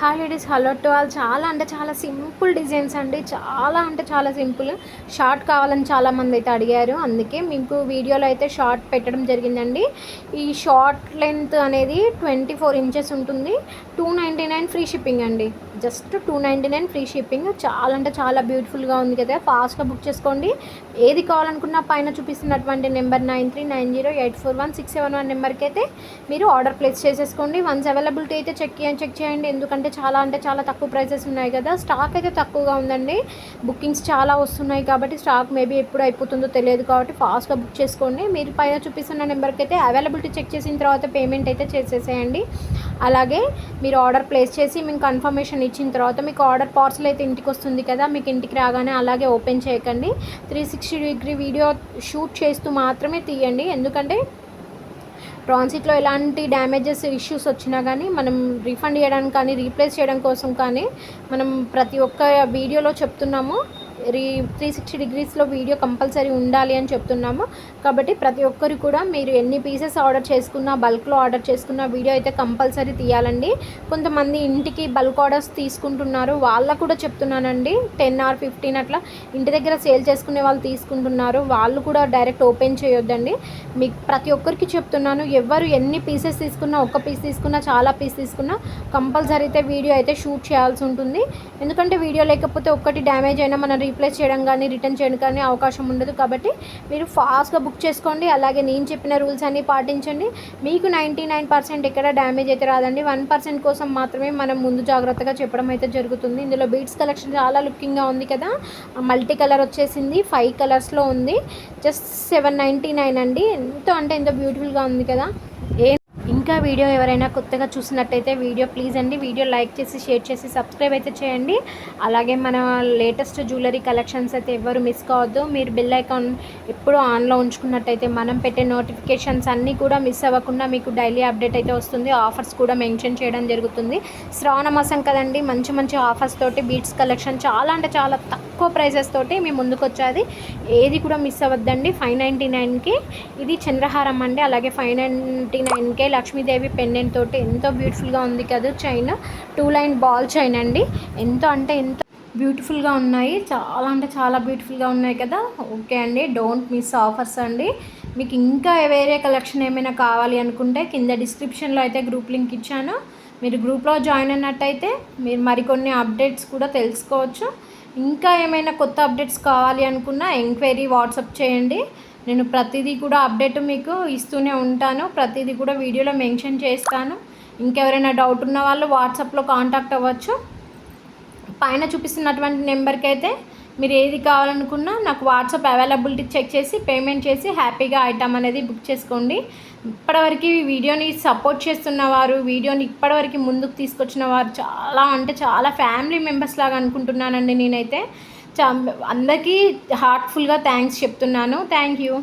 Hi ladies, hello to all. చాలా అంటే చాలా సింపుల్ డిజైన్స్ అండి. చాలా అంటే చాలా సింపుల్. షార్ట్ కావాలని చాలామంది అయితే అడిగారు, అందుకే మీకు వీడియోలో అయితే షార్ట్ పెట్టడం జరిగిందండి. ఈ షార్ట్ లెంత్ అనేది 24 ఇంచెస్ ఉంటుంది. 299 ఫ్రీ షిప్పింగ్ అండి. Just 299 free shipping. చాలా అంటే చాలా బ్యూటిఫుల్గా ఉంది కదా. ఫాస్ట్గా బుక్ చేసుకోండి. ఏది కావాలనుకున్నా పైన చూపిస్తున్నటువంటి నెంబర్ 9390841671 నెంబర్కి అయితే మీరు ఆర్డర్ ప్లేస్ చేసేసుకోండి. వన్స్ అవైలబిలిటీ అయితే చెక్ చేయండి, ఎందుకంటే చాలా అంటే చాలా తక్కువ ప్రైసెస్ ఉన్నాయి కదా. స్టాక్ అయితే తక్కువగా ఉందండి. బుకింగ్స్ చాలా వస్తున్నాయి కాబట్టి స్టాక్ మేబీ ఎప్పుడు అయిపోతుందో తెలియదు, కాబట్టి ఫాస్ట్గా బుక్ చేసుకోండి. మీరు పైన చూపిస్తున్న నెంబర్కి అయితే అవైలబిలిటీ చెక్ చేసిన తర్వాత పేమెంట్ అయితే చేసేసేయండి. అలాగే మీరు ఆర్డర్ ప్లేస్ చేసి మీకు కన్ఫర్మేషన్ ఇచ్చిన తర్వాత మీకు ఆర్డర్ పార్సల్ అయితే ఇంటికి వస్తుంది కదా. మీకు ఇంటికి రాగానే అలాగే ఓపెన్ చేయకండి. 360 వీడియో షూట్ చేస్తూ మాత్రమే తీయండి, ఎందుకంటే ట్రాన్సిట్లో ఎలాంటి డ్యామేజెస్ ఇష్యూస్ వచ్చినా కానీ మనం రీఫండ్ చేయడానికి కానీ రీప్లేస్ చేయడం కోసం కానీ మనం ప్రతి ఒక్క వీడియోలో చెప్తున్నాము. 360 డిగ్రీస్లో వీడియో కంపల్సరీ ఉండాలి అని చెప్తున్నాము. కాబట్టి ప్రతి ఒక్కరు కూడా మీరు ఎన్ని పీసెస్ ఆర్డర్ చేసుకున్నా, బల్క్లో ఆర్డర్ చేసుకున్న వీడియో అయితే కంపల్సరీ తీయాలండి. కొంతమంది ఇంటికి బల్క్ ఆర్డర్స్ తీసుకుంటున్నారు, వాళ్ళకు కూడా చెప్తున్నానండి. 10 or 15 అట్లా ఇంటి దగ్గర సేల్ చేసుకునే వాళ్ళు తీసుకుంటున్నారు. వాళ్ళు కూడా డైరెక్ట్ ఓపెన్ చేయొద్దండి. మీకు ప్రతి ఒక్కరికి చెప్తున్నాను, ఎవరు ఎన్ని పీసెస్ తీసుకున్నా, ఒక్క పీస్ తీసుకున్నా, చాలా పీస్ తీసుకున్నా కంపల్సరీ అయితే వీడియో అయితే షూట్ చేయాల్సి ఉంటుంది. ఎందుకంటే వీడియో లేకపోతే ఒక్కటి డ్యామేజ్ అయినా మనం రీప్లేస్ చేయడం కానీ రిటర్న్ చేయడం కానీ అవకాశం ఉండదు. కాబట్టి మీరు ఫాస్ట్గా బుక్ చేసుకోండి. అలాగే నేను చెప్పిన రూల్స్ అన్నీ పాటించండి. మీకు 99% ఎక్కడ డ్యామేజ్ అయితే రాదండి. 1% కోసం మాత్రమే మనం ముందు జాగ్రత్తగా చెప్పడం అయితే జరుగుతుంది. ఇందులో బీడ్స్ కలెక్షన్ చాలా లుకింగ్గా ఉంది కదా. మల్టీ కలర్ వచ్చేసింది, 5 కలర్స్లో ఉంది. జస్ట్ 799 అండి. ఎంతో అంటే ఎంతో బ్యూటిఫుల్గా ఉంది కదా. ఇంకా వీడియో ఎవరైనా కొత్తగా చూసినట్టయితే ప్లీజ్ అండి వీడియో లైక్ చేసి, షేర్ చేసి, సబ్స్క్రైబ్ అయితే చేయండి. అలాగే మన లేటెస్ట్ జ్యువెలరీ కలెక్షన్స్ అయితే ఎవరు మిస్ కావద్దు. మీరు బెల్ ఐకాన్ ఎప్పుడూ ఆన్లో ఉంచుకున్నట్టయితే మనం పెట్టే నోటిఫికేషన్స్ అన్నీ కూడా మిస్ అవ్వకుండా మీకు డైలీ అప్డేట్ అయితే వస్తుంది. ఆఫర్స్ కూడా మెన్షన్ చేయడం జరుగుతుంది. శ్రావణ మాసం కదండి, మంచి మంచి ఆఫర్స్ తోటి బీట్స్ కలెక్షన్ చాలా అంటే చాలా తక్కువ ప్రైసెస్ తోటి మీ ముందుకు వచ్చేది. ఏది కూడా మిస్ అవ్వద్దండి. 599కి ఇది చంద్రహారం అండి. అలాగే 599కే లక్ష్మీదేవి పెండెంట్ తోటి ఎంతో బ్యూటిఫుల్గా ఉంది కదా. చైన్ 2 లైన్ బాల్ చైన్ అండి. ఎంతో అంటే ఎంతో బ్యూటిఫుల్గా ఉన్నాయి. చాలా అంటే చాలా బ్యూటిఫుల్గా ఉన్నాయి కదా. ఓకే అండి, డోంట్ మిస్ ఆఫర్స్ అండి. మీకు ఇంకా వేరే కలెక్షన్ ఏమైనా కావాలి అనుకుంటే కింద డిస్క్రిప్షన్లో అయితే గ్రూప్ లింక్ ఇచ్చాను. మీరు గ్రూప్లో జాయిన్ అయినట్టయితే మీరు మరికొన్ని అప్డేట్స్ కూడా తెలుసుకోవచ్చు. ఇంకా ఏమైనా కొత్త అప్డేట్స్ కావాలి అనుకున్నా ఎంక్వైరీ వాట్సాప్ చేయండి. నేను ప్రతిదీ కూడా అప్డేట్ మీకు ఇస్తూనే ఉంటాను. ప్రతిదీ కూడా వీడియోలో మెన్షన్ చేస్తాను. ఇంకెవరైనా డౌట్ ఉన్న వాళ్ళు వాట్సాప్లో కాంటాక్ట్ అవ్వచ్చు. పైన చూపిస్తున్నటువంటి నెంబర్కి అయితే మీరు ఏది కావాలనుకున్నా నాకు వాట్సాప్ అవైలబిలిటీ చెక్ చేసి పేమెంట్ చేసి హ్యాపీగా ఐటమ్ అనేది బుక్ చేసుకోండి. ఇప్పటివరకు ఈ వీడియోని సపోర్ట్ చేస్తున్నవారు, వీడియోని ఇప్పటివరకు ముందుకు తీసుకొచ్చిన వారు చాలా అంటే చాలా ఫ్యామిలీ మెంబర్స్ లాగా అనుకుంటున్నానండి. నేనైతే అందరికీ హార్ట్ఫుల్గా థ్యాంక్స్ చెప్తున్నాను. Thank you.